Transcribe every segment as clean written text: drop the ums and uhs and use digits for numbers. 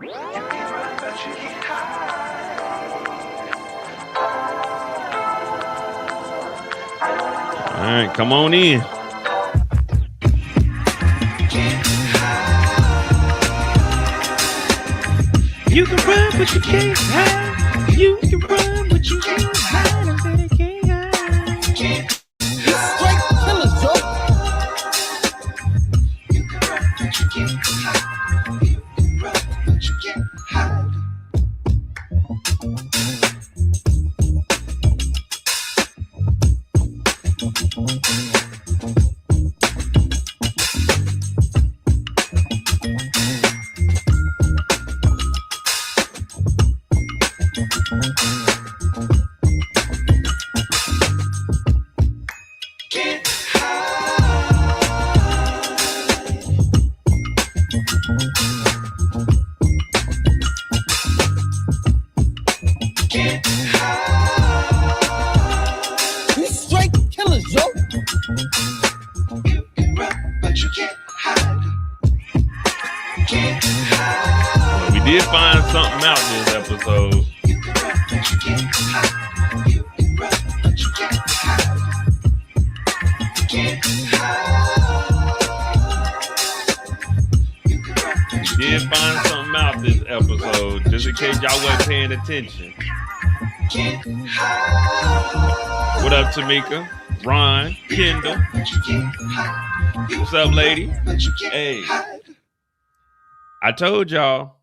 All right, come on in. You can run, but you can't hide. You can run, but you can't hide. I said I can't hide. Straight killers, Joe. You can run, but you can't hide. You can run, but you can't hide. Y'all wasn't paying attention. What up, Tamika? Ron, Kendall. What's up, lady? Hey, I told y'all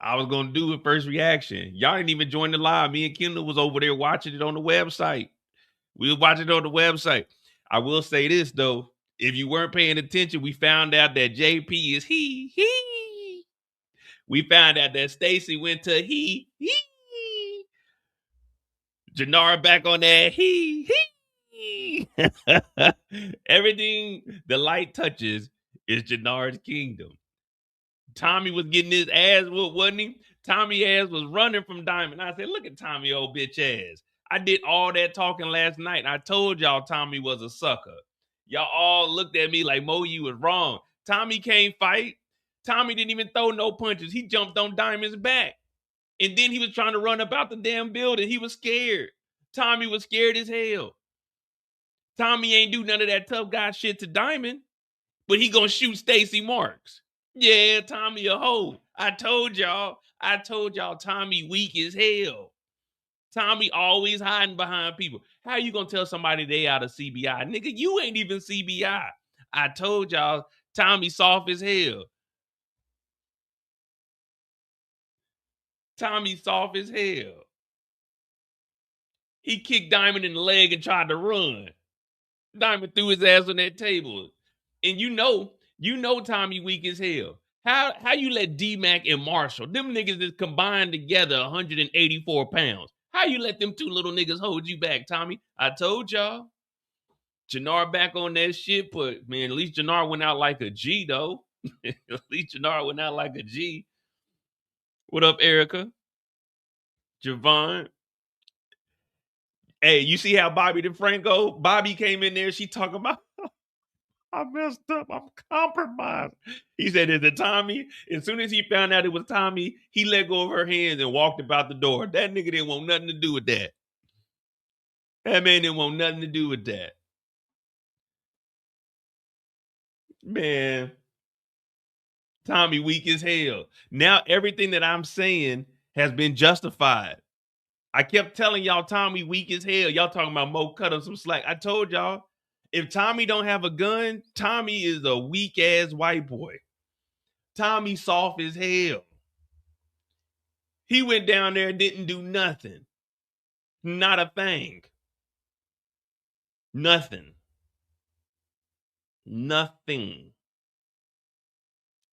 I was gonna do a first reaction. Y'all didn't even join the live. Me and Kendall was over there watching it on the website. We was watching it on the website. I will say this though, if you weren't paying attention, we found out that JP is he. We found out that Stacy went to he. Jenard back on that he. Everything the light touches is Jenard's kingdom. Tommy was getting his ass whooped, wasn't he? Tommy ass was running from Diamond. I said, look at Tommy old bitch ass. I did all that talking last night. I told y'all Tommy was a sucker. Y'all all looked at me like, Mo, you was wrong. Tommy can't fight. Tommy didn't even throw no punches. He jumped on Diamond's back. And then he was trying to run about the damn building. He was scared. Tommy was scared as hell. Tommy ain't do none of that tough guy shit to Diamond. But he gonna shoot Stacy Marks. Yeah, Tommy a hoe. I told y'all Tommy weak as hell. Tommy always hiding behind people. How you gonna tell somebody they out of CBI? Nigga, you ain't even CBI. I told y'all Tommy soft as hell. Tommy soft as hell. He kicked Diamond in the leg and tried to run. Diamond threw his ass on that table. And you know Tommy weak as hell. How you let D-Mac and Marshall, them niggas is combined together 184 pounds. How you let them two little niggas hold you back, Tommy? I told y'all. Jenard back on that shit, but man, at least Jenard went out like a G, though. At least Jenard went out like a G. What up, Erica? Javon? Hey, you see how Bobby DeFranco? Bobby came in there, she talking about, I messed up, I'm compromised. He said, is it Tommy? As soon as he found out it was Tommy, he let go of her hands and walked about the door. That nigga didn't want nothing to do with that. That man didn't want nothing to do with that. Man, Tommy weak as hell. Now everything that I'm saying has been justified. I kept telling y'all Tommy weak as hell. Y'all talking about Mo cut him some slack. I told y'all, if Tommy don't have a gun, Tommy is a weak ass white boy. Tommy soft as hell. He went down there and didn't do nothing. Not a thing. Nothing. Nothing.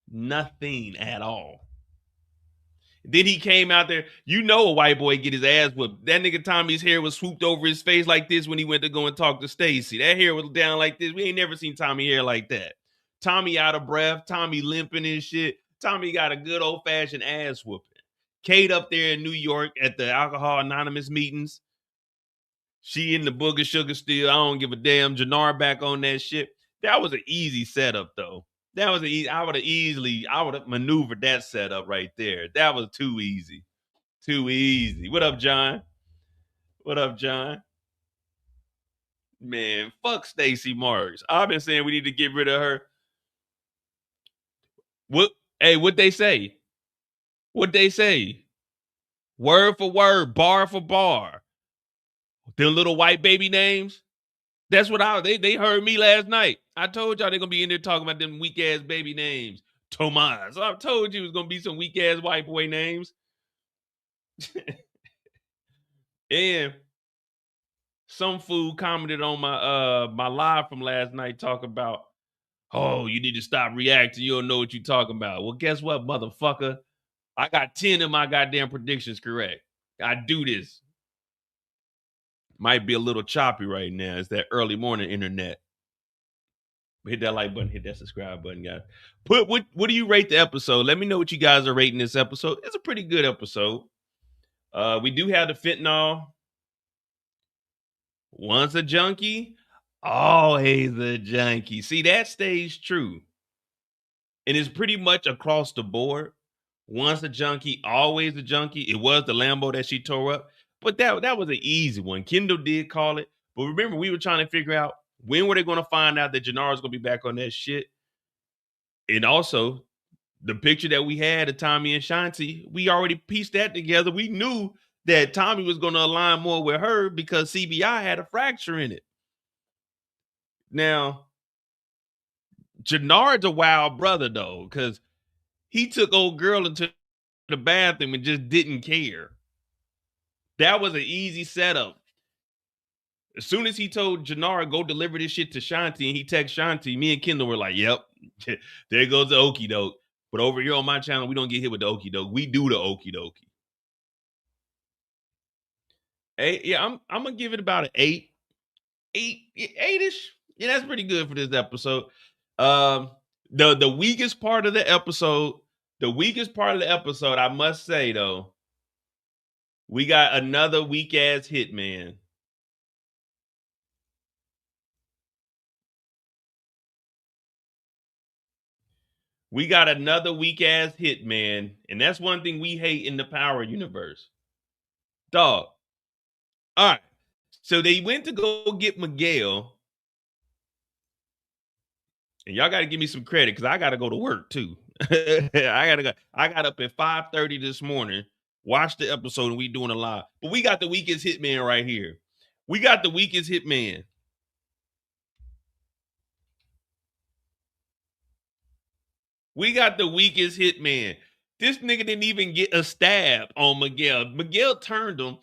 Nothing at all. Then he came out there. You know a white boy get his ass whooped. That nigga Tommy's hair was swooped over his face like this when he went to go and talk to Stacy. That hair was down like this. We ain't never seen Tommy hair like that. Tommy out of breath. Tommy limping and shit. Tommy got a good old-fashioned ass whooping. Kate up there in New York at the Alcohol Anonymous meetings. She in the booger sugar still. I don't give a damn. Jenard back on that shit. That was an easy setup, though. That was I would have maneuvered that setup right there. That was too easy. Too easy. What up, John? What up, John? Man, fuck Stacy Marks. I've been saying we need to get rid of her. What? Hey, what they say? What they say? Word for word, bar for bar. Them little white baby names. That's what they heard me last night. I told y'all they're gonna be in there talking about them weak ass baby names. Tomas. So I told you it was gonna be some weak ass white boy names. And some fool commented on my live from last night, talk about, oh, you need to stop reacting. You don't know what you're talking about. Well, guess what, motherfucker? I got 10 of my goddamn predictions correct. I do this. Might be a little choppy right now. It's that early morning internet. Hit that like button, hit that subscribe button, guys. What do you rate the episode? Let me know what you guys are rating this episode. It's a pretty good episode. We do have the fentanyl. Once a junkie, always a junkie. See, that stays true. And it's pretty much across the board. Once a junkie, always a junkie. It was the Lambo that she tore up. But that was an easy one. Kendall did call it. But remember, we were trying to figure out when were they going to find out that Jenard's going to be back on that shit. And also, the picture that we had of Tommy and Shanti, we already pieced that together. We knew that Tommy was going to align more with her because CBI had a fracture in it. Now, Jenard's a wild brother, though, because he took old girl into the bathroom and just didn't care. That was an easy setup. As soon as he told Jenard, go deliver this shit to Shanti, and he texted Shanti, me and Kendall were like, yep, there goes the okie doke. But over here on my channel, we don't get hit with the okie doke. We do the okie dokie. Hey, yeah, I'm gonna give it about an 8. 8-ish. Yeah, that's pretty good for this episode. The weakest part of the episode, I must say though, we got another weak ass hitman. We got another weak ass hitman, and that's one thing we hate in the Power universe. Dog. All right. So they went to go get Miguel. And y'all got to give me some credit because I got to go to work too. I got up at 5:30 this morning, watched the episode, and we doing a live. But we got the weakest hitman right here. We got the weakest hitman. We got the weakest hitman. This nigga didn't even get a stab on Miguel. Miguel turned him.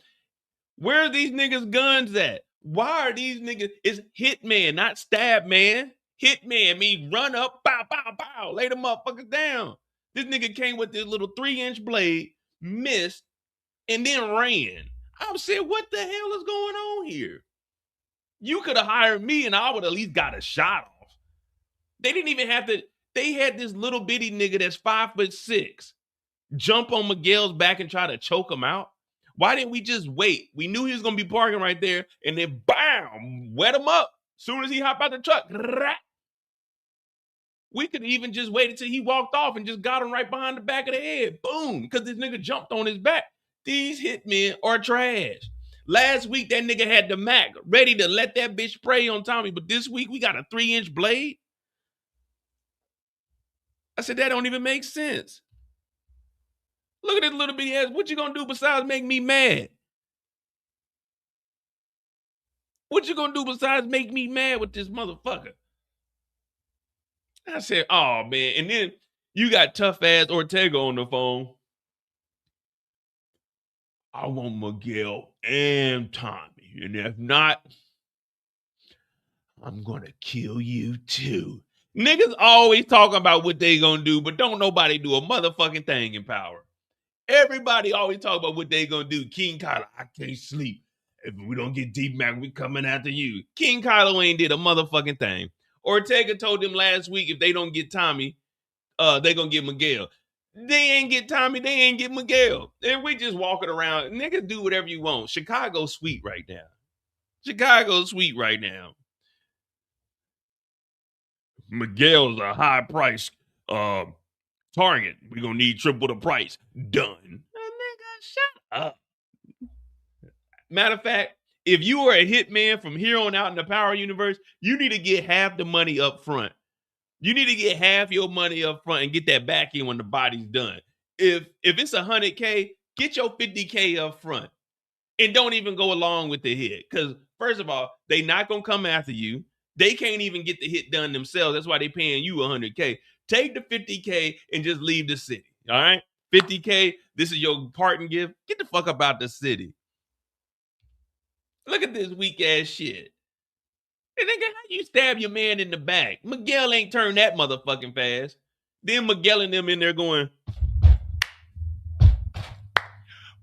Where are these niggas' guns at? Why are these niggas? It's hitman, not stab man. Hitman mean run up, bow, bow, bow, lay the motherfuckers down. This nigga came with this little 3-inch blade, missed, and then ran. I said, what the hell is going on here? You could have hired me and I would at least got a shot off. They didn't even have to. They had this little bitty nigga that's 5'6" jump on Miguel's back and try to choke him out. Why didn't we just wait? We knew he was going to be parking right there, and then bam, wet him up. Soon as he hopped out the truck, we could even just wait until he walked off and just got him right behind the back of the head. Boom, because this nigga jumped on his back. These hitmen are trash. Last week, that nigga had the Mac ready to let that bitch spray on Tommy, but this week, we got a 3-inch blade? I said, that don't even make sense. Look at this little bitty ass. What you gonna do besides make me mad? What you gonna do besides make me mad with this motherfucker? I said, oh, man. And then you got tough ass Ortega on the phone. I want Miguel and Tommy. And if not, I'm gonna kill you too. Niggas always talking about what they gonna do, but don't nobody do a motherfucking thing in Power. Everybody always talk about what they gonna do. King Kylo, I can't sleep. If we don't get Deep Mac, we coming after you. King Kylo ain't did a motherfucking thing. Ortega told them last week if they don't get Tommy, they gonna get Miguel. They ain't get Tommy, they ain't get Miguel. And we just walking around. Niggas do whatever you want. Chicago's sweet right now. Chicago's sweet right now. Miguel's a high price target. We're gonna need triple the price. Done. Nigga, shut up. Matter of fact, if you are a hitman from here on out in the Power Universe, you need to get half the money up front. You need to get half your money up front and get that back in when the body's done. If it's $100K, get your $50K up front. And don't even go along with the hit. Because first of all, they not gonna come after you. They can't even get the hit done themselves. That's why they paying you $100K. Take the $50K and just leave the city. All right? $50K, this is your parting gift. Get the fuck up out the city. Look at this weak ass shit. And nigga, how you stab your man in the back? Miguel ain't turned that motherfucking fast. Then Miguel and them in there going,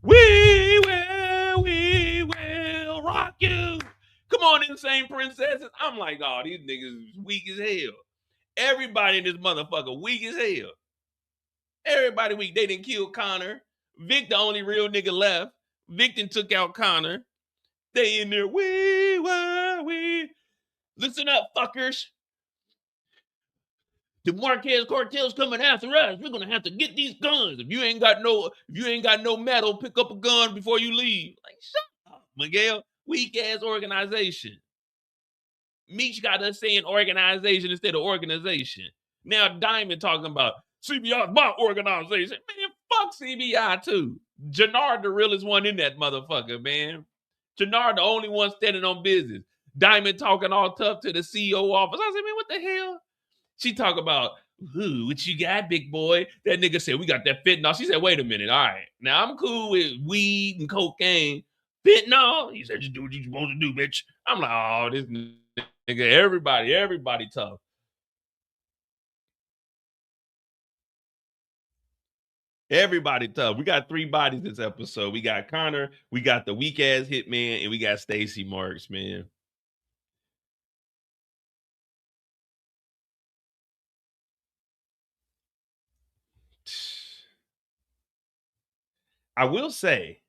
we will rock you. Come on, insane princesses. I'm like, oh, these niggas is weak as hell. Everybody in this motherfucker weak as hell. Everybody weak. They didn't kill Connor. Vic, the only real nigga left. Vic done took out Connor. They in there, we. Listen up, fuckers. The Marquez cartel's coming after us. We're gonna have to get these guns. If you ain't got no metal, pick up a gun before you leave. Like, shut up, Miguel. Weak ass organization. Meech got us saying organization instead of organization. Now Diamond talking about CBI's my organization. Man, fuck CBI too. Jenard the realest one in that motherfucker, man. Jenard the only one standing on business. Diamond talking all tough to the CEO office. I said, man, what the hell? She talk about, ooh, what you got, big boy? That nigga said, we got that fentanyl. She said, wait a minute. All right. Now, I'm cool with weed and cocaine. Fentanyl? He said, just do what you're supposed to do, bitch. I'm like, oh, this nigga, everybody tough. Everybody tough. We got 3 bodies this episode. We got Connor, we got the weak-ass hitman, and we got Stacy Marks, man. I will say,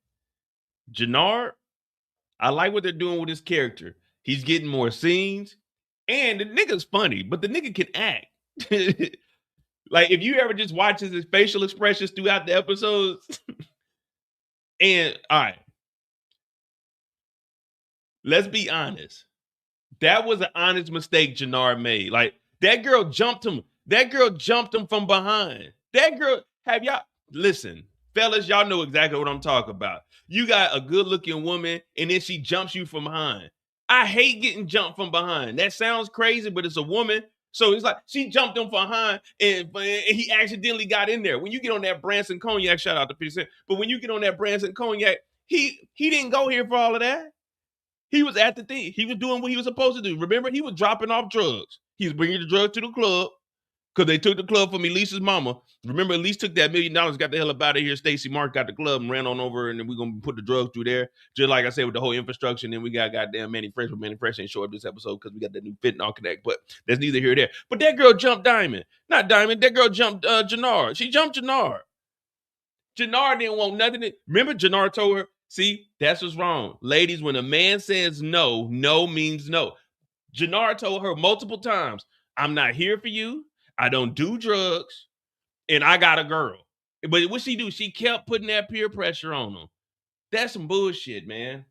Jenard, I like what they're doing with his character. He's getting more scenes, and the nigga's funny, but the nigga can act. Like, if you ever just watch his facial expressions throughout the episodes, and all right, let's be honest. That was an honest mistake Jenard made. Like, that girl jumped him. That girl jumped him from behind. That girl, have y'all, listen, fellas, y'all know exactly what I'm talking about. You got a good-looking woman, and then she jumps you from behind. I hate getting jumped from behind. That sounds crazy, but it's a woman. So it's like she jumped him from behind, and he accidentally got in there. When you get on that Branson Cognac, shout out to 50 Cent, but when you get on that Branson Cognac, he didn't go here for all of that. He was at the thing. He was doing what he was supposed to do. Remember, he was dropping off drugs. He was bringing the drugs to the club because they took the club from Elise's mama. Remember, Elise took that $1 million, got the hell up out of here. Stacy Marks got the club and ran on over, and then we're going to put the drugs through there. Just like I said, with the whole infrastructure. And then we got goddamn Manny Fresh, but Manny Fresh ain't show up this episode because we got that new fentanyl connect. But that's neither here nor there. But that girl jumped Diamond. Not Diamond. That girl jumped Jenard. She jumped Jenard. Jenard didn't want nothing. Remember, Jenard told her, see, that's what's wrong. Ladies, when a man says no, no means no. Jenard told her multiple times, I'm not here for you. I don't do drugs. And I got a girl. But what she do? She kept putting that peer pressure on him. That's some bullshit, man.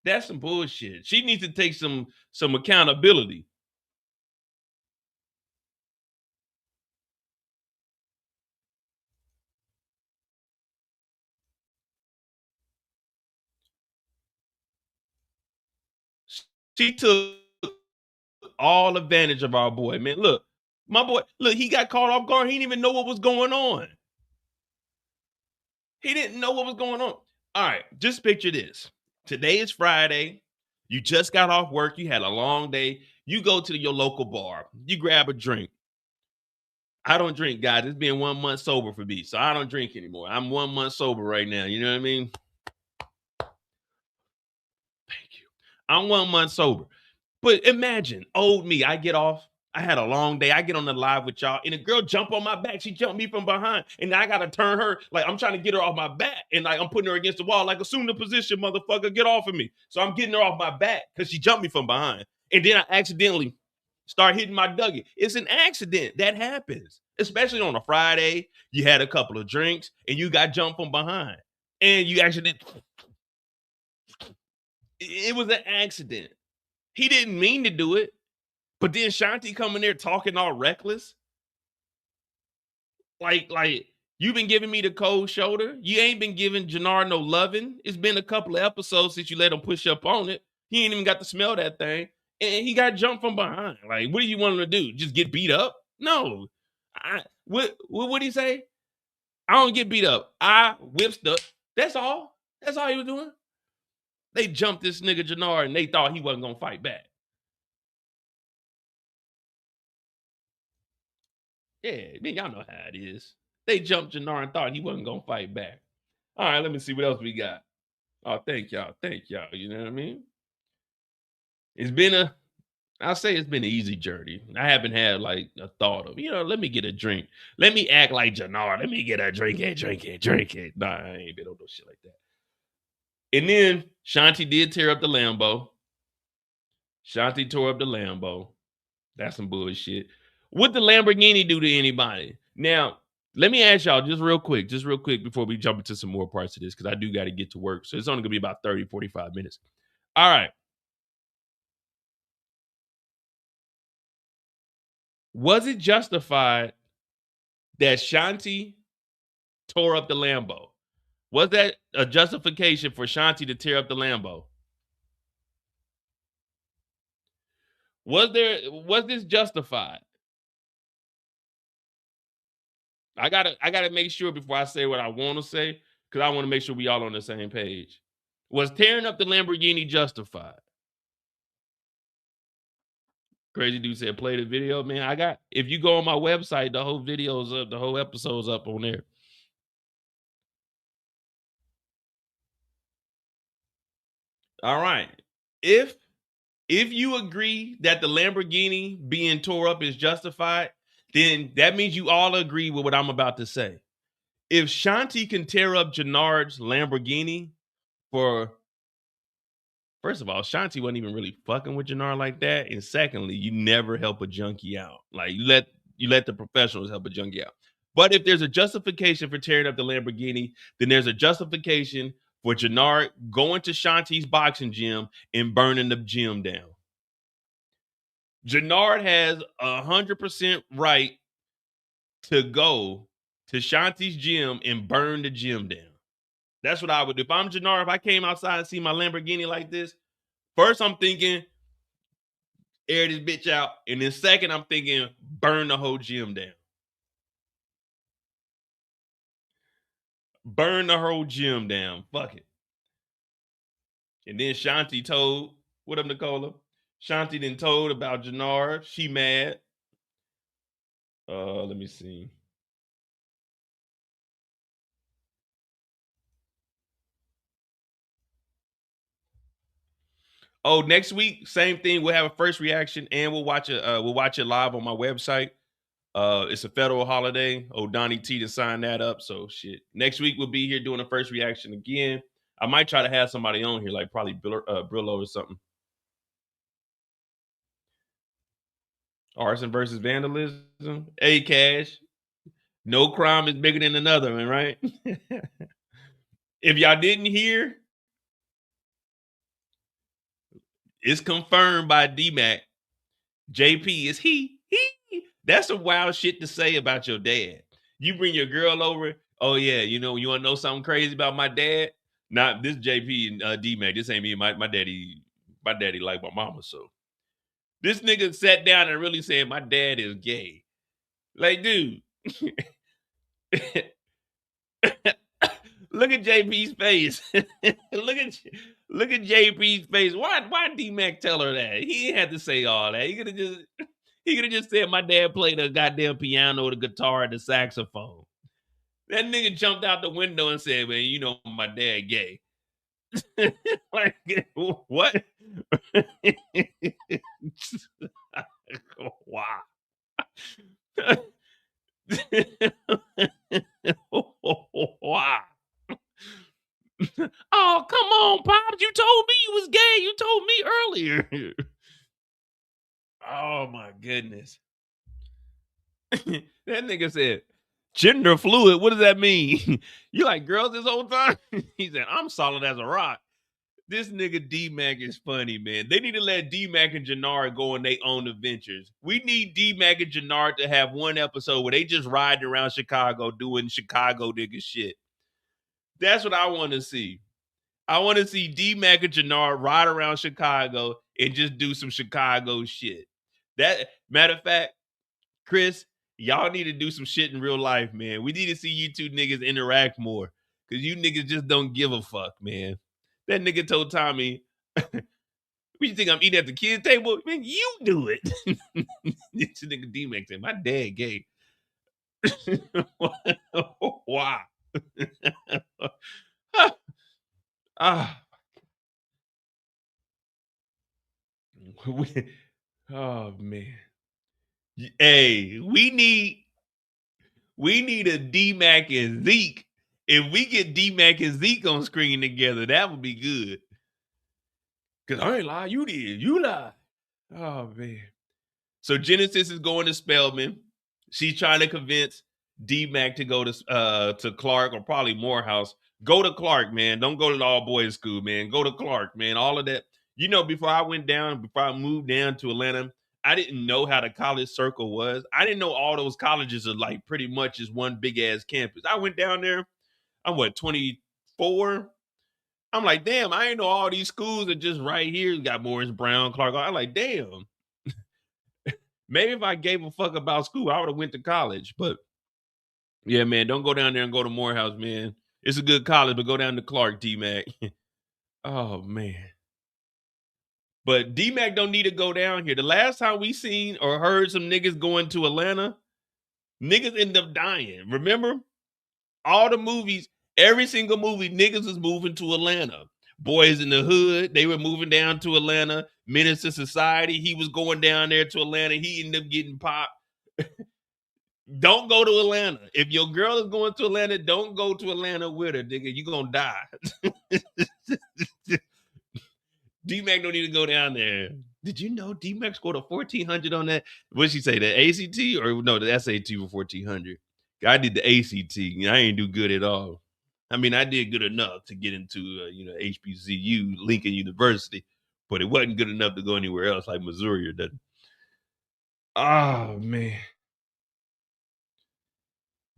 That's some bullshit. She needs to take some accountability. She took all advantage of our boy, man. Look, my boy, look, he got caught off guard. He didn't even know what was going on. He didn't know what was going on. All right, just picture this. Today is Friday. You just got off work. You had a long day. You go to your local bar. You grab a drink. I don't drink, guys. It's been 1 month sober for me, so I don't drink anymore. I'm 1 month sober right now. You know what I mean? Thank you. I'm 1 month sober. But imagine, old me, I get off. I had a long day. I get on the live with y'all, and a girl jump on my back. She jumped me from behind, and I got to turn her. Like, I'm trying to get her off my back, and like I'm putting her against the wall. Like, assume the position, motherfucker. Get off of me. So I'm getting her off my back because she jumped me from behind. And then I accidentally start hitting my Dougie. It's an accident. That happens. Especially on a Friday. You had a couple of drinks and you got jumped from behind. And you actually it was an accident. He didn't mean to do it. But then Shanti coming there talking all reckless. Like you've been giving me the cold shoulder. You ain't been giving Jenard no loving. It's been a couple of episodes since you let him push up on it. He ain't even got to smell that thing. And he got jumped from behind. Like, what do you want him to do? Just get beat up? No. What did he say? I don't get beat up. I whip stuff. That's all. That's all he was doing. They jumped this nigga Jenard and they thought he wasn't going to fight back. Yeah, man, y'all know how it is. They jumped Jenard and thought he wasn't going to fight back. All right, let me see what else we got. Oh, thank y'all. Thank y'all. You know what I mean? I'll say it's been an easy journey. I haven't had like a thought of, let me get a drink. Let me act like Jenard. Let me get a drink it. Nah, I ain't been on no shit like that. And then Shanti did tear up the Lambo. Shanti tore up the Lambo. That's some bullshit. What the Lamborghini do to anybody? Now, let me ask y'all just real quick before we jump into some more parts of this, because I do got to get to work. So it's only going to be about 30, 45 minutes. All right. Was it justified that Shanti tore up the Lambo? Was that a justification for Shanti to tear up the Lambo? Was this justified? I gotta make sure before I say what I want to say, because I want to make sure we all on the same page. Was tearing up the Lamborghini justified? Crazy dude said, play the video. Man, if you go on my website, the whole video's up, the whole episode's up on there. All right. If you agree that the Lamborghini being tore up is justified, then that means you all agree with what I'm about to say. If Shanti can tear up Jenard's Lamborghini first of all, Shanti wasn't even really fucking with Jenard like that. And secondly, you never help a junkie out. Like you let the professionals help a junkie out. But if there's a justification for tearing up the Lamborghini, then there's a justification for Jenard going to Shanti's boxing gym and burning the gym down. Jenard has 100% right to go to Shanti's gym and burn the gym down. That's what I would do. If I'm Jenard, if I came outside and see my Lamborghini like this, first I'm thinking, air this bitch out. And then second, I'm thinking, burn the whole gym down. Burn the whole gym down. Fuck it. And then Shanti told, what up, Nicola? Shanti then told about Jenard. She mad. Let me see. Oh, next week, same thing. We'll have a first reaction and we'll watch it live on my website. It's a federal holiday. Oh, Donnie T to sign that up. So shit. Next week we'll be here doing a first reaction again. I might try to have somebody on here, like probably Brillo or something. Arson versus vandalism. Hey, Cash. No crime is bigger than another one, right? If y'all didn't hear, it's confirmed by D-Mac. JP is he. That's some wild shit to say about your dad. You bring your girl over. Oh, yeah, you want to know something crazy about my dad? Not this JP and D-Mac. This ain't me. My daddy like my mama, so. This nigga sat down and really said my dad is gay. Like, dude. Look at JP's face. look at JP's face. Why D-Mac tell her that? He didn't have to say all that. He could have just said my dad played the goddamn piano, the guitar, and the saxophone. That nigga jumped out the window and said, man, my dad gay. Like, what? Wow. Wow. Oh, come on, Pops. You told me you was gay. You told me earlier. Oh my goodness. That nigga said, gender fluid. What does that mean? You like girls this whole time? He said, I'm solid as a rock. This nigga D-Mac is funny, man. They need to let D-Mac and Jenard go on their own adventures. We need D-Mac and Jenard to have one episode where they just riding around Chicago doing Chicago nigga shit. That's what I want to see. I want to see D-Mac and Jenard ride around Chicago and just do some Chicago shit. That matter of fact, Kris, y'all need to do some shit in real life, man. We need to see you two niggas interact more. Cause you niggas just don't give a fuck, man. That nigga told Tommy, what you think I'm eating at the kids' table? Man, you do it. This nigga D-Mac said, my dad gay. Why? Oh man. Hey, we need a D-Mac and Zeke. If we get D-Mac and Zeke on screen together, that would be good. Cause I ain't lie, you did. You lie. Oh man. So Genesis is going to Spelman. She's trying to convince D-Mac to go to Clark or probably Morehouse. Go to Clark, man. Don't go to the all boys school, man. Go to Clark, man. All of that. You know, before I moved down to Atlanta, I didn't know how the college circle was. I didn't know all those colleges are like pretty much just one big ass campus. I went down there. I'm 24. I'm like, damn, I ain't know all these schools are just right here. You got Morris Brown, Clark. I'm like, damn. Maybe if I gave a fuck about school, I would have went to college. But yeah, man, don't go down there and go to Morehouse, man. It's a good college, but go down to Clark, D-Mac. Oh man. But D-Mac don't need to go down here. The last time we seen or heard some niggas going to Atlanta, niggas end up dying. Remember? All the movies, every single movie, niggas was moving to Atlanta. Boys in the Hood, they were moving down to Atlanta. Menace to Society, he was going down there to Atlanta. He ended up getting popped. Don't go to Atlanta. If your girl is going to Atlanta, don't go to Atlanta with her, nigga. You're going to die. D-Mac don't need to go down there. Did you know D-Mac scored a 1,400 on that? What'd she say, the ACT? Or no, the SAT for 1,400. I did the ACT. I ain't do good at all. I mean, I did good enough to get into, HBCU, Lincoln University, but it wasn't good enough to go anywhere else like Missouri or nothing. Oh, man.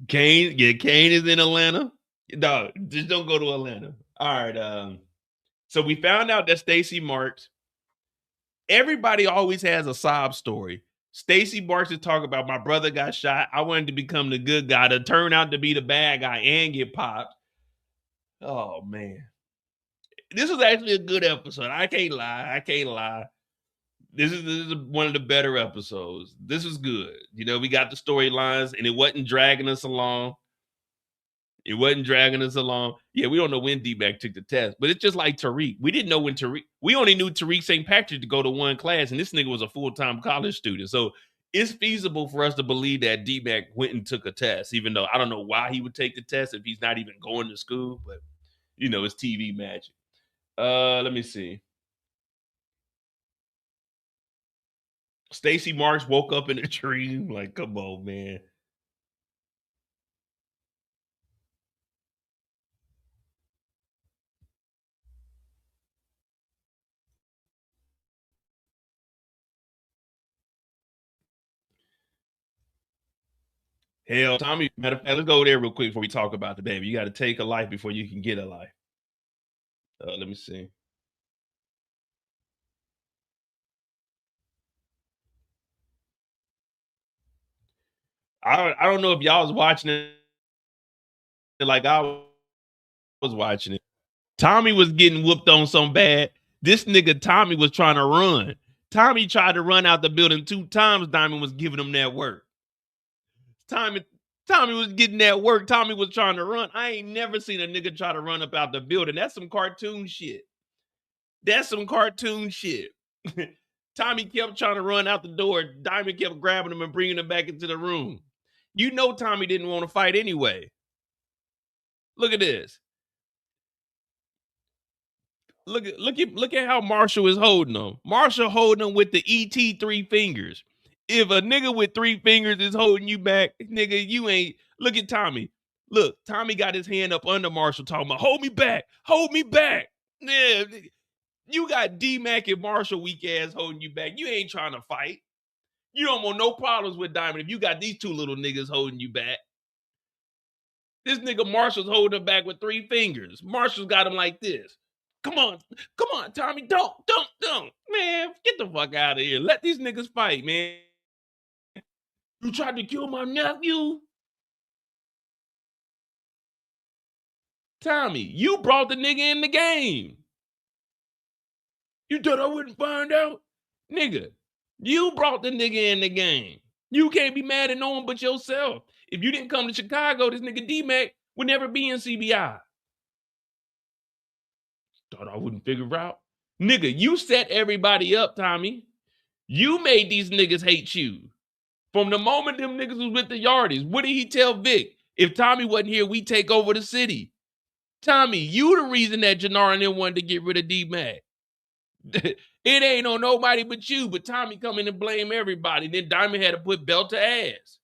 Kane is in Atlanta. No, just don't go to Atlanta. All right. So we found out that Stacy Marks, everybody always has a sob story. Stacy Marks is talking about my brother got shot. I wanted to become the good guy to turn out to be the bad guy and get popped. Oh, man. This was actually a good episode. I can't lie. This is one of the better episodes. This is good. We got the storylines, and it wasn't dragging us along. Yeah, we don't know when D-Mac took the test, but it's just like Tariq. We didn't know when we only knew Tariq St. Patrick to go to one class, and this nigga was a full-time college student. So it's feasible for us to believe that D-Mac went and took a test, even though I don't know why he would take the test if he's not even going to school, but it's TV magic. Let me see. Stacy Marks woke up in a dream. Like, come on, man. Hell, Tommy, matter of fact, let's go there real quick before we talk about the baby. You got to take a life before you can get a life. Let me see. I don't know if y'all was watching it like I was watching it. Tommy was getting whooped on so bad. This nigga Tommy was trying to run. Tommy tried to run out the building 2 times. Diamond was giving him that work. Tommy was getting that work. Tommy was trying to run. I ain't never seen a nigga try to run up out the building. That's some cartoon shit. Tommy kept trying to run out the door. Diamond kept grabbing him and bringing him back into the room. Tommy didn't want to fight anyway. Look at this. Look at how Marshall is holding them. Marshall holding them with the ET 3 fingers. If a nigga with 3 fingers is holding you back, nigga, you ain't. Look at Tommy. Look, Tommy got his hand up under Marshall talking about, hold me back. Hold me back. Yeah, you got D-Mac and Marshall weak ass holding you back. You ain't trying to fight. You don't want no problems with Diamond if you got these 2 little niggas holding you back. This nigga Marshall's holding him back with 3 fingers. Marshall's got him like this. Come on, Tommy, don't. Man, get the fuck out of here. Let these niggas fight, man. You tried to kill my nephew? Tommy, you brought the nigga in the game. You thought I wouldn't find out? Nigga, you brought the nigga in the game. You can't be mad at no one but yourself. If you didn't come to Chicago, this nigga D-Mac would never be in CBI. Thought I wouldn't figure out. Nigga, you set everybody up, Tommy. You made these niggas hate you. From the moment them niggas was with the Yardies, what did he tell Vic? If Tommy wasn't here, we take over the city. Tommy, you the reason that Jenard and them wanted to get rid of D-Mac. It ain't on nobody but you, but Tommy come in and blame everybody. Then Diamond had to put belt to ass.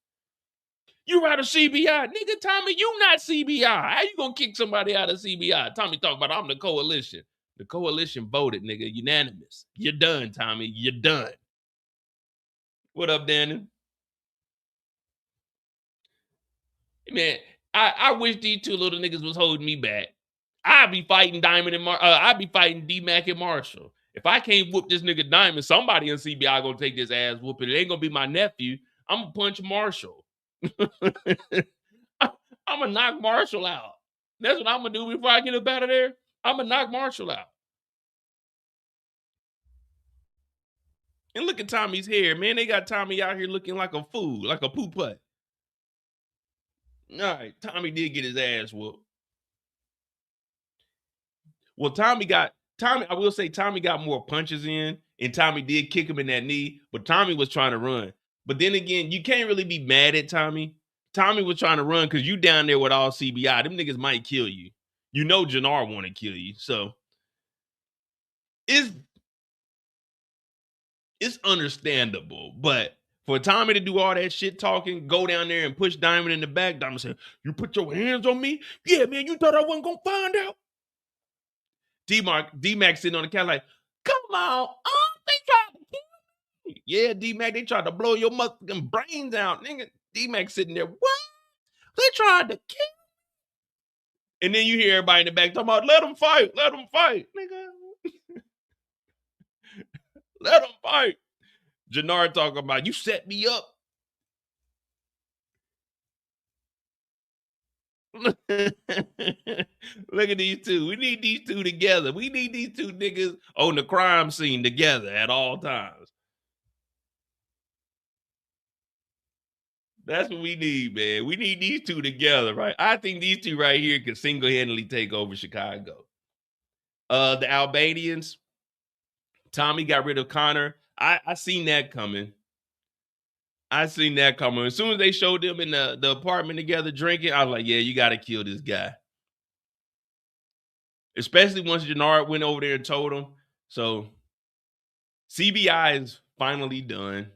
You out of CBI. Nigga, Tommy, you not CBI. How you gonna kick somebody out of CBI? Tommy talk about, I'm the coalition. The coalition voted, nigga, unanimous. You're done, Tommy. You're done. What up, Danny? Man, I wish these 2 little niggas was holding me back. I'd be fighting Diamond and I'd be fighting D-Mac and Marshall. If I can't whoop this nigga Diamond, somebody in CBI gonna take this ass whooping. It ain't gonna be my nephew. I'm gonna punch Marshall. I'm gonna knock Marshall out. That's what I'm gonna do before I get up out of there. I'm gonna knock Marshall out. And look at Tommy's hair, man. They got Tommy out here looking like a fool, like a poop putt. All right, Tommy did get his ass whooped. Well, I will say Tommy got more punches in, and Tommy did kick him in that knee, but Tommy was trying to run. But then again, you can't really be mad at Tommy. Tommy was trying to run because you down there with all CBI. Them niggas might kill you. You know Jenard want to kill you. So it's understandable. But for Tommy to do all that shit talking, go down there and push Diamond in the back, Diamond said, you put your hands on me? Yeah, man, you thought I wasn't going to find out? D-Mac sitting on the couch like, come on, they tried to kill me. Yeah, D-Mac, they tried to blow your motherfucking brains out. Nigga, D-Mac sitting there, what? They tried to kill me. And then you hear everybody in the back talking about, let them fight, nigga. Let them fight. Jenard talking about, you set me up. Look at these 2. We need these 2 together. We need these 2 niggas on the crime scene together at all times. That's what we need, man. We need these 2 together, right? I think these 2 right here could single-handedly take over Chicago. The Albanians, Tommy got rid of Connor. I seen that coming. As soon as they showed them in the apartment together drinking, I was like, yeah, you got to kill this guy. Especially once Jenard went over there and told him. So CBI is finally done.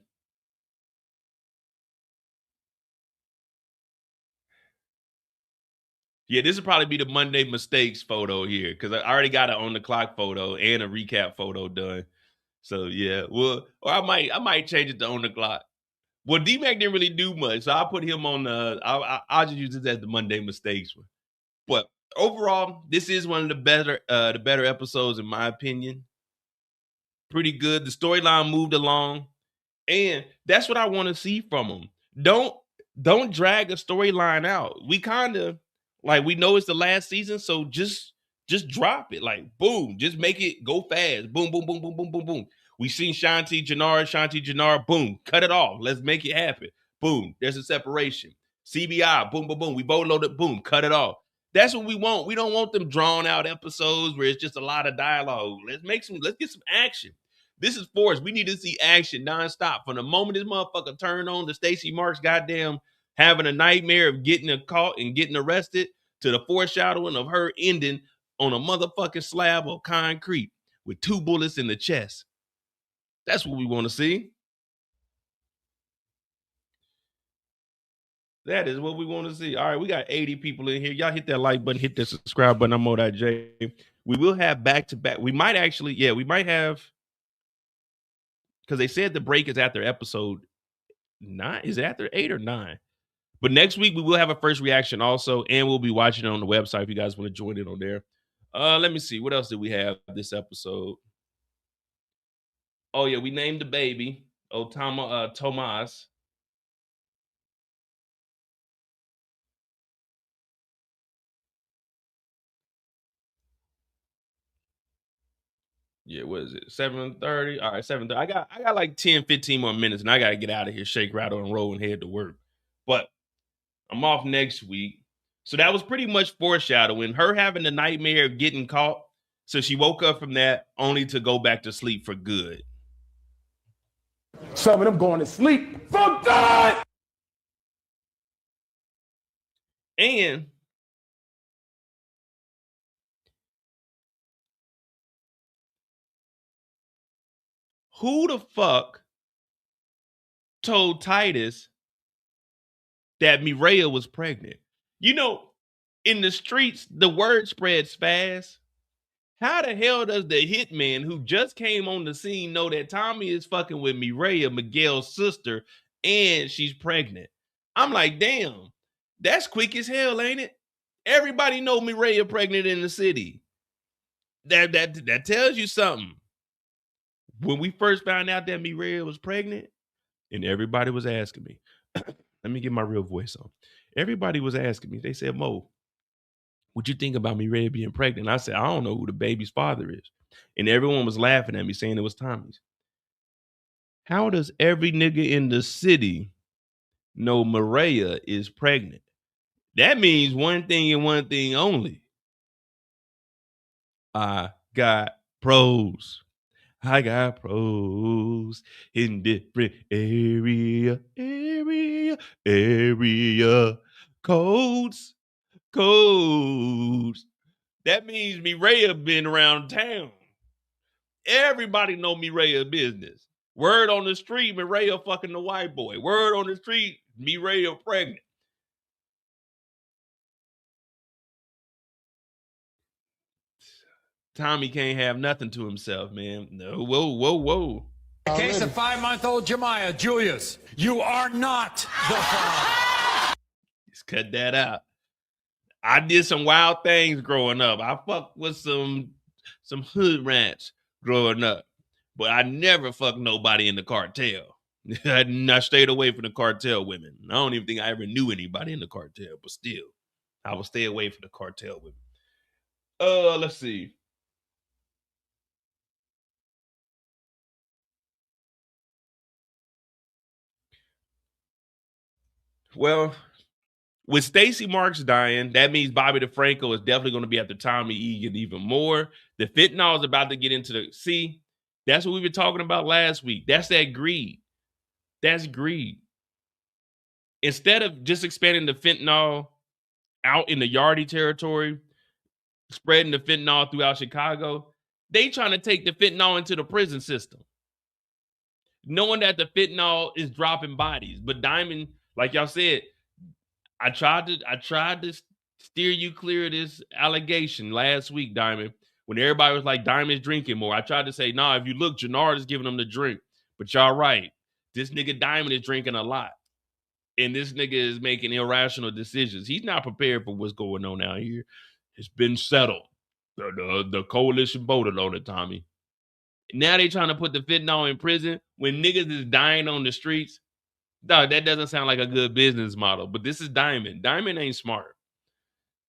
Yeah, this will probably be the Monday mistakes photo here because I already got an on the clock photo and a recap photo done. So yeah, well, or I might change it to on the clock. Well, D-Mac didn't really do much, so I'll put him on the. I'll just use this as the Monday mistakes one. But overall, this is one of the better episodes in my opinion. Pretty good. The storyline moved along, and that's what I want to see from them. Don't drag a storyline out. We kind of like we know it's the last season, so just drop it. Like boom, just make it go fast. Boom, boom, boom, boom, boom, boom, boom. We seen Shanti, Jenard, boom, cut it off. Let's make it happen. Boom, there's a separation. CBI, boom, boom, boom. We both loaded, boom, cut it off. That's what we want. We don't want them drawn out episodes where it's just a lot of dialogue. Let's get some action. This is Force. We need to see action nonstop. From the moment this motherfucker turned on to Stacy Marks goddamn having a nightmare of getting caught and getting arrested to the foreshadowing of her ending on a motherfucking slab of concrete with 2 bullets in the chest. That's what we want to see. That is what we want to see. All right, we got 80 people in here. Y'all hit that like button, hit that subscribe button. I'm Mo.J. We will have back-to-back. We might actually, we might have, because they said the break is after episode 9. Is it after 8 or 9? But next week, we will have a first reaction also, and we'll be watching it on the website if you guys want to join in on there. Let me see. What else did we have this episode? Oh, yeah, we named the baby. Tomas. Yeah, what is it? 7:30. All right, 7:30. I got like 10, 15 more minutes, and I gotta get out of here, shake, rattle, and roll, and head to work. But I'm off next week. So that was pretty much foreshadowing. Her having the nightmare of getting caught. So she woke up from that only to go back to sleep for good. Some of them going to sleep for good. And who the fuck told Titus that Mireya was pregnant? You know, in the streets, the word spreads fast. How the hell does the hitman who just came on the scene know that Tommy is fucking with Mireya, Miguel's sister, and she's pregnant? I'm like, damn, that's quick as hell, ain't it? Everybody know Mireya pregnant in the city. That tells you something. When we first found out that Mireya was pregnant, and everybody was asking me, let me get my real voice on. Everybody was asking me, they said, Mo, what you think about Mireya being pregnant? I said, I don't know who the baby's father is. And everyone was laughing at me saying it was Tommy's. How does every nigga in the city know Mireya is pregnant? That means one thing and one thing only. I got pros. I got pros in different area. Codes. That means Mireya been around town. Everybody know Mireya business. Word on the street, Mireya fucking the white boy. Word on the street, Mireya pregnant. Tommy can't have nothing to himself, man. No, whoa. In the case of 5-month-old Jemiah, Julius, you are not the father. Just cut that out. I did some wild things growing up. I fucked with some hood rats growing up, but I never fucked nobody in the cartel. I stayed away from the cartel women. I don't even think I ever knew anybody in the cartel, but still, I would stay away from the cartel women. Let's see. Well, with Stacy Marks dying, that means Bobby DeFranco is definitely going to be after Tommy Egan even more. The fentanyl is about to get into the... See, that's what we were talking about last week. That's that greed. That's greed. Instead of just expanding the fentanyl out in the Yardie territory, spreading the fentanyl throughout Chicago, they trying to take the fentanyl into the prison system. Knowing that the fentanyl is dropping bodies. But Diamond, like y'all said, I tried to steer you clear of this allegation last week, Diamond, when everybody was like, Diamond's drinking more. I tried to say, nah, if you look, Jenard is giving him the drink. But y'all right. This nigga Diamond is drinking a lot. And this nigga is making irrational decisions. He's not prepared for what's going on out here. It's been settled. The coalition voted on it, Tommy. Now they trying to put the fentanyl in prison when niggas is dying on the streets. Dog, that doesn't sound like a good business model. But this is Diamond. Diamond ain't smart.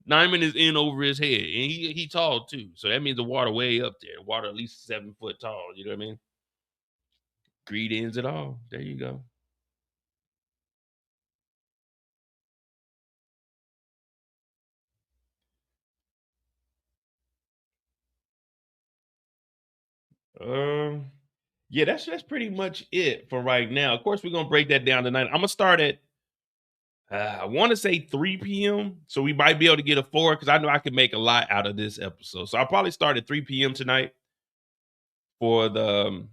Diamond is in over his head. And he tall too. So that means the water way up there. Water at least 7 foot tall. You know what I mean? Greed ends it all. There you go. Yeah, that's pretty much it for right now. Of course, we're gonna break that down tonight. I'm gonna start at I want to say 3 p.m. So we might be able to get a 4 because I know I can make a lot out of this episode. So I'll probably start at 3 p.m. tonight for the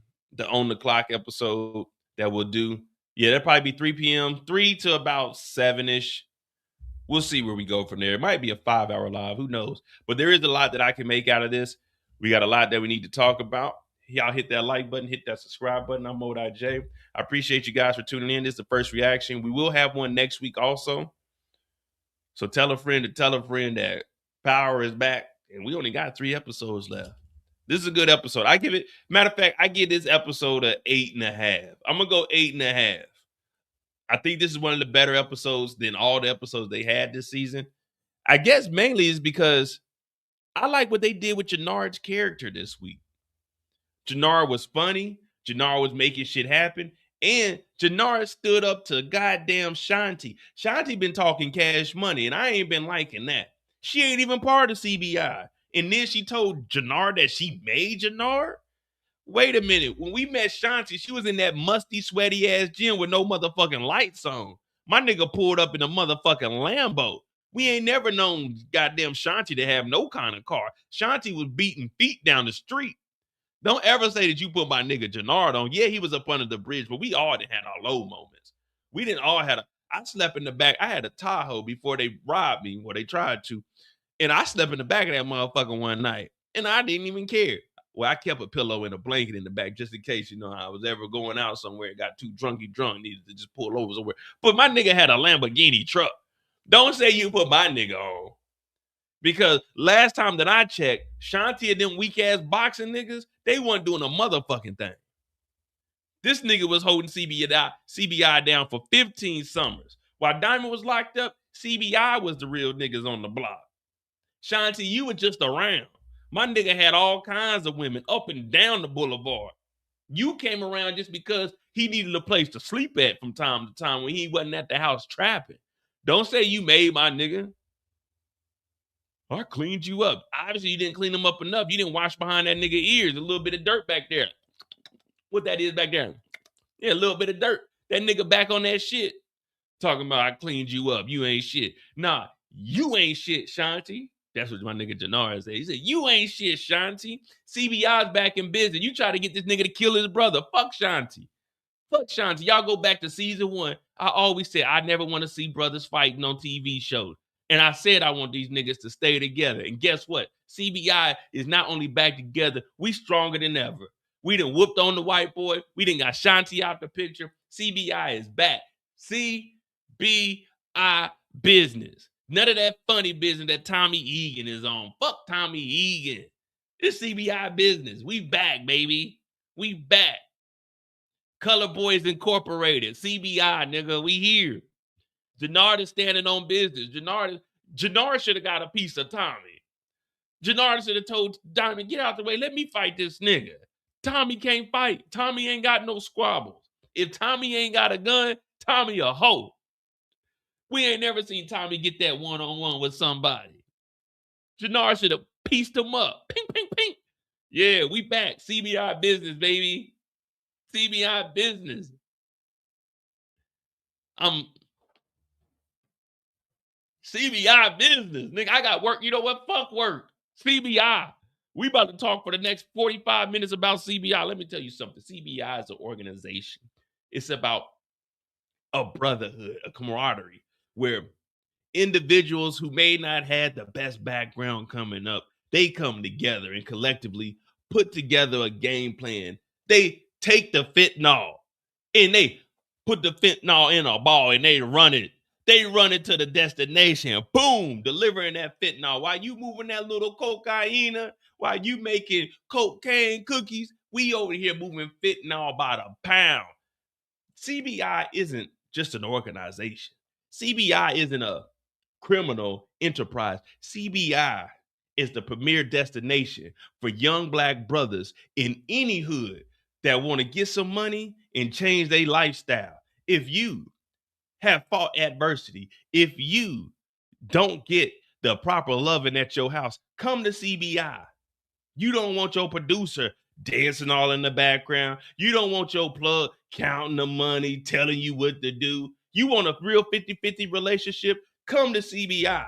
On the Clock episode that we'll do. Yeah, that'll probably be 3 p.m., 3 to about 7-ish. We'll see where we go from there. It might be a 5-hour live. Who knows? But there is a lot that I can make out of this. We got a lot that we need to talk about. Y'all hit that like button, hit that subscribe button. I'm Mo.J. I appreciate you guys for tuning in. This is the first reaction. We will have one next week also. So tell a friend to tell a friend that Power is back. And we only got 3 episodes left. This is a good episode. I give it, matter of fact, I give this episode a 8.5. I'm going to go 8.5. I think this is one of the better episodes than all the episodes they had this season. I guess mainly is because I like what they did with Jenard's character this week. Jenard was funny. Jenard was making shit happen. And Jenard stood up to goddamn Shanti. Shanti been talking cash money, and I ain't been liking that. She ain't even part of CBI. And then she told Jenard that she made Jenard? Wait a minute. When we met Shanti, she was in that musty, sweaty-ass gym with no motherfucking lights on. My nigga pulled up in a motherfucking Lambo. We ain't never known goddamn Shanti to have no kind of car. Shanti was beating feet down the street. Don't ever say that you put my nigga Jenard on. Yeah, he was up under the bridge, but we all didn't have our low moments. We didn't all had I slept in the back. I had a Tahoe before they robbed me, or they tried to. And I slept in the back of that motherfucker one night. And I didn't even care. Well, I kept a pillow and a blanket in the back just in case, I was ever going out somewhere and got too drunk, needed to just pull over somewhere. But my nigga had a Lamborghini truck. Don't say you put my nigga on. Because last time that I checked, Shanti and them weak-ass boxing niggas, they weren't doing a motherfucking thing. This nigga was holding CBI down for 15 summers. While Diamond was locked up, CBI was the real niggas on the block. Shanti, you were just around. My nigga had all kinds of women up and down the boulevard. You came around just because he needed a place to sleep at from time to time when he wasn't at the house trapping. Don't say you made my nigga. I cleaned you up. Obviously, you didn't clean him up enough. You didn't wash behind that nigga ears. A little bit of dirt back there. What that is back there? Yeah, a little bit of dirt. That nigga back on that shit. Talking about I cleaned you up. You ain't shit. Nah, you ain't shit, Shanti. That's what my nigga Jenard said. He said, you ain't shit, Shanti. CBI's back in business. You try to get this nigga to kill his brother. Fuck Shanti. Fuck Shanti. Y'all go back to season 1. I always said I never want to see brothers fighting on TV shows. And I said I want these niggas to stay together. And guess what? CBI is not only back together, we stronger than ever. We done whooped on the white boy. We done got Shanti out the picture. CBI is back. CBI business. None of that funny business that Tommy Egan is on. Fuck Tommy Egan. It's CBI business. We back, baby. We back. Color Boys Incorporated. CBI, nigga. We here. Jenard is standing on business. Jenard should have got a piece of Tommy. Jenard should have told Diamond, get out the way. Let me fight this nigga. Tommy can't fight. Tommy ain't got no squabbles. If Tommy ain't got a gun, Tommy a hoe. We ain't never seen Tommy get that one-on-one with somebody. Jenard should have pieced him up. Ping, ping, ping. Yeah, we back. CBI business, baby. CBI business. CBI business. Nigga, I got work. You know what? Fuck work. CBI. We about to talk for the next 45 minutes about CBI. Let me tell you something. CBI is an organization. It's about a brotherhood, a camaraderie, where individuals who may not have the best background coming up, they come together and collectively put together a game plan. They take the fentanyl and they put the fentanyl in a ball and they run it. They run it to the destination. Boom, delivering that fentanyl. While you moving that little cocaine, while you making cocaine cookies, we over here moving fentanyl by the pound. CBI isn't just an organization. CBI isn't a criminal enterprise. CBI is the premier destination for young Black brothers in any hood that want to get some money and change their lifestyle. If you have fought adversity, if you don't get the proper loving at your house, come to CBI. You don't want your producer dancing all in the background. You don't want your plug counting the money, telling you what to do. You want a real 50-50 relationship? Come to CBI.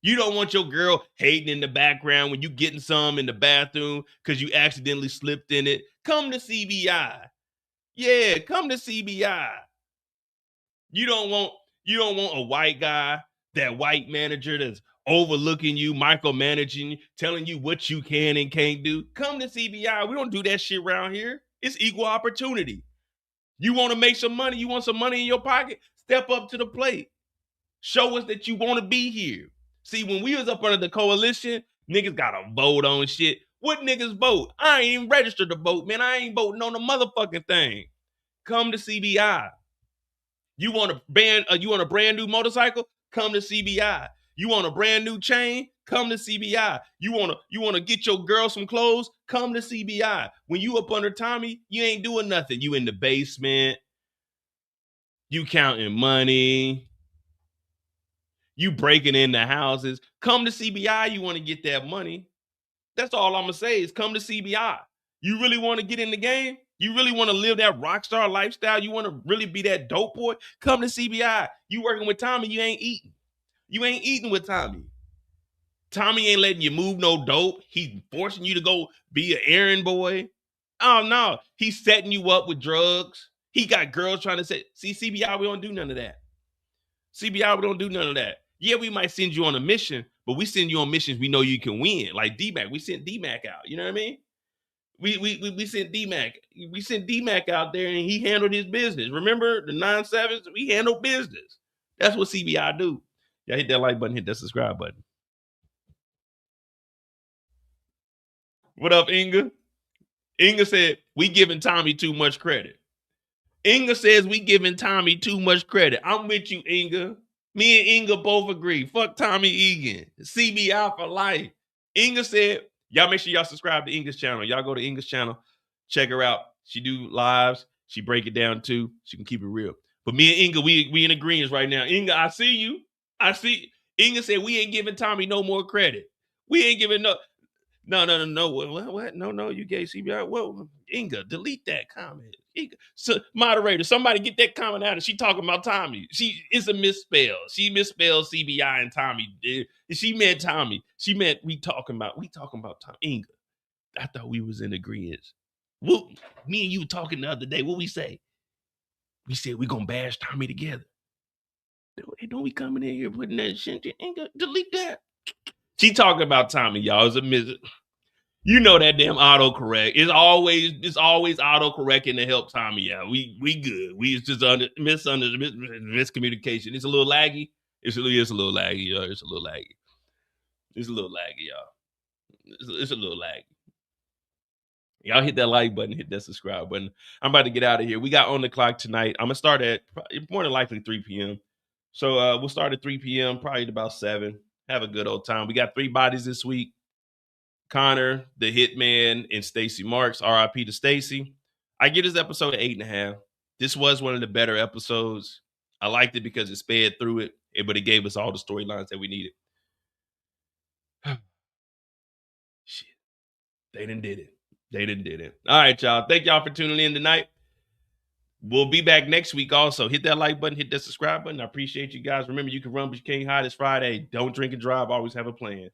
You don't want your girl hating in the background when you getting some in the bathroom because you accidentally slipped in it. Come to CBI. Yeah, come to CBI. You don't want a white guy, that white manager that's overlooking you, micromanaging you, telling you what you can and can't do. Come to CBI. We don't do that shit around here. It's equal opportunity. You want to make some money? You want some money in your pocket? Step up to the plate. Show us that you want to be here. See, when we was up under the coalition, niggas got to vote on shit. What niggas vote? I ain't even registered to vote, man. I ain't voting on the motherfucking thing. Come to CBI. You want a brand new motorcycle? Come to CBI. You want a brand new chain? Come to CBI. You want to get your girl some clothes? Come to CBI. When you up under Tommy, you ain't doing nothing. You in the basement. You counting money. You breaking into houses. Come to CBI. You want to get that money. That's all I'm going to say is come to CBI. You really want to get in the game? You really want to live that rock star lifestyle? You want to really be that dope boy? Come to CBI. You working with Tommy, you ain't eating. You ain't eating with Tommy. Tommy ain't letting you move no dope. He's forcing you to go be an errand boy. Oh, no. He's setting you up with drugs. He got girls trying to say, see, CBI, we don't do none of that. CBI, we don't do none of that. Yeah, we might send you on a mission, but we send you on missions we know you can win. Like D-Mac. We sent D-Mac out. You know what I mean? We sent D-Mac. We sent D-Mac out there and he handled his business. Remember the 9-7s? We handled business. That's what CBI do. Y'all hit that like button, hit that subscribe button. What up, Inga? Inga said, we giving Tommy too much credit. Inga says we giving Tommy too much credit. I'm with you, Inga. Me and Inga both agree. Fuck Tommy Egan. CBI for life. Inga said, y'all make sure y'all subscribe to Inga's channel. Y'all go to Inga's channel. Check her out. She do lives. She break it down too. She can keep it real. But me and Inga, we in agreement right now. Inga, I see you. I see. Inga said we ain't giving Tommy no more credit. We ain't giving no. What? No, you gave CBI. Whoa, Inga, delete that comment. Inga. So, moderator, somebody get that comment out. She talking about Tommy. It's a misspell. She misspelled CBI and Tommy. She meant Tommy. She meant we talking about Tommy. Inga, I thought we was in agreement. Well, me and you were talking the other day. What we say? We said we gonna bash Tommy together. Don't we coming in here putting that shit? Inga, delete that. She talking about Tommy, y'all. It's a you know that damn autocorrect. It's always autocorrecting to help Tommy out. We good. We just miscommunication. It's a little laggy. It's a little laggy, y'all. It's a little laggy, y'all. It's a little laggy. Y'all hit that like button, hit that subscribe button. I'm about to get out of here. We got On the Clock tonight. I'm gonna start at more than likely 3 p.m. So we'll start at 3 p.m. probably at about 7. Have a good old time. We got 3 bodies this week. Connor, the Hitman, and Stacy Marks. RIP to Stacy. I give this episode an 8.5. This was one of the better episodes. I liked it because it sped through it, but it gave us all the storylines that we needed. Shit. They done did it. All right, y'all. Thank y'all for tuning in tonight. We'll be back next week also. Hit that like button, hit that subscribe button. I appreciate you guys. Remember, you can run, but you can't hide. It's Friday. Don't drink and drive. Always have a plan.